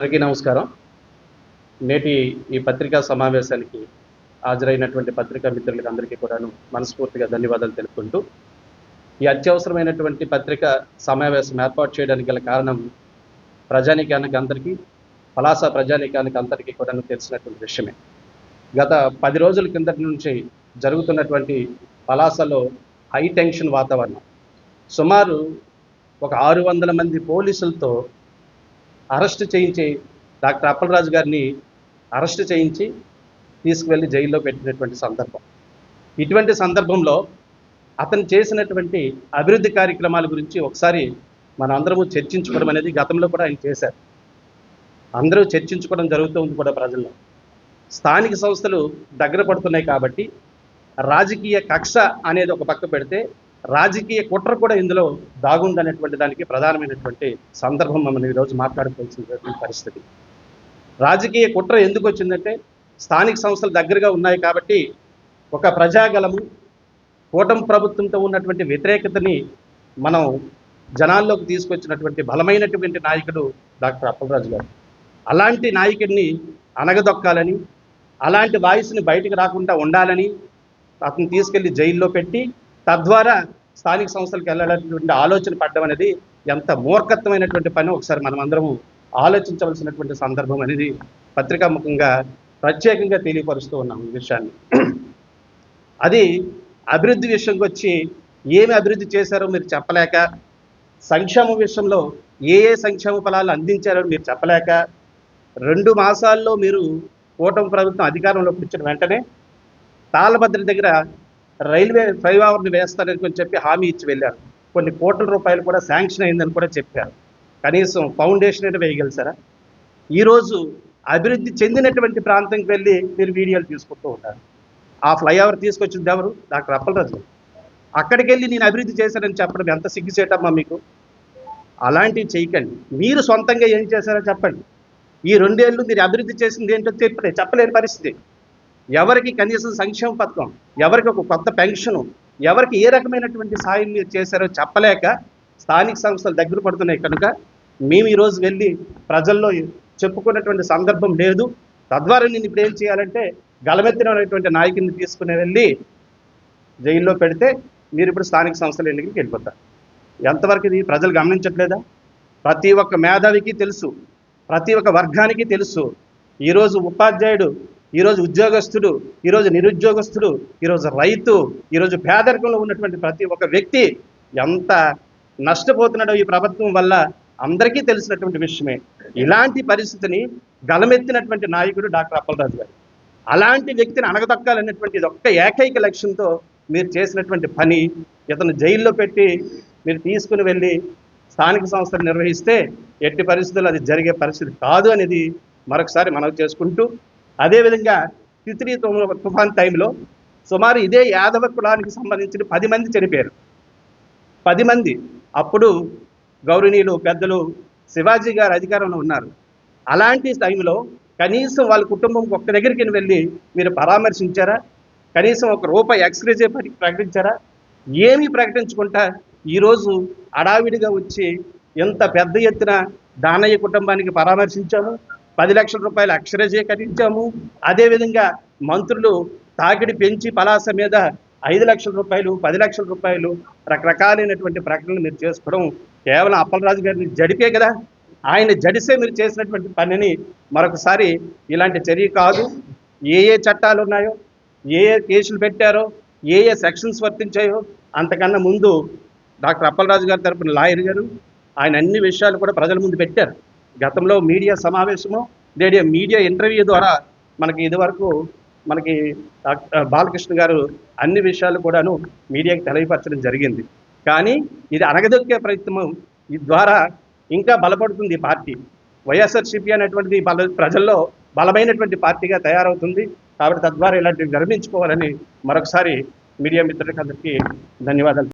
అందరికీ నమస్కారం. నేటి ఈ పత్రికా సమావేశానికి హాజరైనటువంటి పత్రికా మిత్రులకి అందరికీ కూడాను మనస్ఫూర్తిగా ధన్యవాదాలు తెలుపుకుంటూ, ఈ అత్యవసరమైనటువంటి పత్రికా సమావేశం ఏర్పాటు చేయడానికి గల కారణం ప్రజానీకానికి అందరికీ, పలాస ప్రజానీకానికి అందరికీ కూడాను తెలిసినటువంటి విషయమే. గత 10 రోజుల కిందటి నుంచి జరుగుతున్నటువంటి పలాసలో హై టెన్షన్ వాతావరణం. సుమారు ఒక 600 మంది పోలీసులతో అరెస్ట్ చేయించి డాక్టర్ అప్పలరాజు గారిని అరెస్ట్ చేయించి తీసుకువెళ్ళి జైల్లో పెట్టినటువంటి సందర్భం. ఇటువంటి సందర్భంలో అతను చేసినటువంటి అభివృద్ధి కార్యక్రమాల గురించి ఒకసారి మన అందరము చర్చించుకోవడం అనేది గతంలో కూడా ఆయన చేశారు. అందరూ చర్చించుకోవడం జరుగుతుంది కూడా ప్రజల్లో. స్థానిక సంస్థలు దగ్గర పడుతున్నాయి కాబట్టి రాజకీయ కక్ష అనేది ఒక పక్క పెడితే రాజకీయ కుట్ర కూడా ఇందులో దాగుందనేటువంటి దానికి ప్రధానమైనటువంటి సందర్భం మనం ఈరోజు మాట్లాడుకోవాల్సినటువంటి పరిస్థితి. రాజకీయ కుట్ర ఎందుకు వచ్చిందంటే స్థానిక సంస్థలు దగ్గరగా ఉన్నాయి కాబట్టి ఒక ప్రజాగలము కూటమి ప్రభుత్వంతో ఉన్నటువంటి వ్యతిరేకతని మనం జనాల్లోకి తీసుకొచ్చినటువంటి బలమైనటువంటి నాయకుడు డాక్టర్ అప్పలరాజు గారు. అలాంటి నాయకుడిని అనగదొక్కాలని, అలాంటి వాయిస్ని బయటకు రాకుండా ఉండాలని అతను తీసుకెళ్లి జైల్లో పెట్టి తద్వారా స్థానిక సంస్థలకు వెళ్ళాలనేటువంటి ఆలోచన పడడం అనేది ఎంత మూర్ఖత్వమైనటువంటి పని ఒకసారి మనం అందరము ఆలోచించవలసినటువంటి సందర్భం అనేది పత్రికాముఖంగా ప్రత్యేకంగా తెలియపరుస్తూ ఉన్నాం ఈ విషయాన్ని. అది అభివృద్ధి విషయంకి వచ్చి ఏమి అభివృద్ధి చేశారో మీరు చెప్పలేక, సంక్షేమ విషయంలో ఏ సంక్షేమ ఫలాలు అందించారో మీరు చెప్పలేక, 2 మాసాల్లో మీరు కూటమి ప్రభుత్వం అధికారంలోకి వచ్చిన వెంటనే తాళ్ళభద్ర దగ్గర రైల్వే ఫ్లైఓవర్ని వేస్తారని చెప్పి హామీ ఇచ్చి వెళ్ళారు. కొన్ని కోట్ల రూపాయలు కూడా శాంక్షన్ అయిందని కూడా చెప్పారు. కనీసం ఫౌండేషన్ అయితే వేయగలిసారా? ఈరోజు అభివృద్ధి చెందినటువంటి ప్రాంతంకి వెళ్ళి మీరు వీడియోలు తీసుకుంటూ ఉంటారు. ఆ ఫ్లైఓవర్ తీసుకొచ్చింది ఎవరు? డాక్టర్ అప్పలరాజు. అక్కడికి వెళ్ళి నేను అభివృద్ధి చేశానని చెప్పడం ఎంత సిగ్గుచేటమ్మా మీకు? అలాంటివి చేయకండి. మీరు సొంతంగా ఏం చేశారో చెప్పండి. ఈ 2 ఏళ్ళు మీరు అభివృద్ధి చేసింది ఏంటో చెప్పలేని పరిస్థితి. ఎవరికి కనీసం సంక్షేమ పథకం, ఎవరికి ఒక కొత్త పెన్షను, ఎవరికి ఏ రకమైనటువంటి సాయం మీరు చేశారో చెప్పలేక స్థానిక సంస్థలు దగ్గర పడుతున్నాయి కనుక మేము ఈరోజు వెళ్ళి ప్రజల్లో చెప్పుకున్నటువంటి సందర్భం లేదు. తద్వారా నేను ఇప్పుడు ఏం చేయాలంటే గలమెత్తినటువంటి నాయకుడిని తీసుకుని వెళ్ళి జైల్లో పెడితే మీరు ఇప్పుడు స్థానిక సంస్థల ఎన్నికలకు వెళ్ళిపోతారు. ఎంతవరకు ఇది ప్రజలు గమనించట్లేదా? ప్రతి ఒక్క మేధావికి తెలుసు, ప్రతి ఒక్క వర్గానికి తెలుసు. ఈరోజు ఉపాధ్యాయుడు, ఈరోజు ఉద్యోగస్తుడు, ఈరోజు నిరుద్యోగస్తుడు, ఈరోజు రైతు, ఈరోజు పేదరికంలో ఉన్నటువంటి ప్రతి ఒక్క వ్యక్తి ఎంత నష్టపోతున్నాడో ఈ ప్రభుత్వం వల్ల అందరికీ తెలిసినటువంటి విషయమే. ఇలాంటి పరిస్థితిని గలమెత్తినటువంటి నాయకుడు డాక్టర్ అప్పలరాజు గారు. అలాంటి వ్యక్తిని అణగదొక్కాలనేటువంటి ఒక్క ఏకైక లక్ష్యంతో మీరు చేసినటువంటి పని, ఇతను జైల్లో పెట్టి మీరు తీసుకుని వెళ్ళి స్థానిక సంస్థలు నిర్వహిస్తే ఎట్టి పరిస్థితుల్లో అది జరిగే పరిస్థితి కాదు అనేది మరొకసారి మనవి చేసుకుంటూ, అదేవిధంగా తిత్లీ తుఫాన్ టైంలో సుమారు ఇదే యాదవ కులానికి సంబంధించిన 10 మంది చనిపోయారు. 10 మంది. అప్పుడు గౌరవనీయులు పెద్దలు శివాజీ గారు అధికారంలో ఉన్నారు. అలాంటి టైంలో కనీసం వాళ్ళ కుటుంబం ఒక్క దగ్గరికి వెళ్ళి మీరు పరామర్శించారా? కనీసం ₹1 ఎక్స్గ్రేజే ప్రకటించారా? ఏమీ ప్రకటించకుండా ఈరోజు అడావిడిగా వచ్చి ఎంత పెద్ద ఎత్తున దానయ్య కుటుంబానికి పరామర్శించాము, 10 లక్షల రూపాయలు అక్షరజే కట్టించాము. అదేవిధంగా మంత్రులు తాకిడి పెంచి పలాస మీద 5 లక్షల రూపాయలు, 10 లక్షల రూపాయలు రకరకాలైనటువంటి ప్రకటనలు మీరు చేసుకోవడం కేవలం అప్పలరాజు గారిని జడిపే కదా. ఆయన జడిసే మీరు చేసినటువంటి పనిని మరొకసారి ఇలాంటి చర్య కాదు. ఏ చట్టాలు ఉన్నాయో, ఏ కేసులు పెట్టారో, ఏ సెక్షన్స్ వర్తించాయో అంతకన్నా ముందు డాక్టర్ అప్పలరాజు గారి తరపున లాయర్ గారు ఆయన అన్ని విషయాలు కూడా ప్రజల ముందు పెట్టారు. గతంలో మీడియా సమావేశము, మీడియా ఇంటర్వ్యూ ద్వారా మనకి ఇదివరకు బాలకృష్ణ గారు అన్ని విషయాలు కూడాను మీడియాకి తెలియపరచడం జరిగింది. కానీ ఇది అణగదొక్కే ప్రయత్నం ద్వారా ఇంకా బలపడుతుంది ఈ పార్టీ. వైఎస్ఆర్సీపీ అనేటువంటిది ప్రజల్లో బలమైనటువంటి పార్టీగా తయారవుతుంది. కాబట్టి తద్వారా ఇలాంటివి గర్వించుకోవాలని మరొకసారి మీడియా మిత్రులకి అందరికీ ధన్యవాదాలు.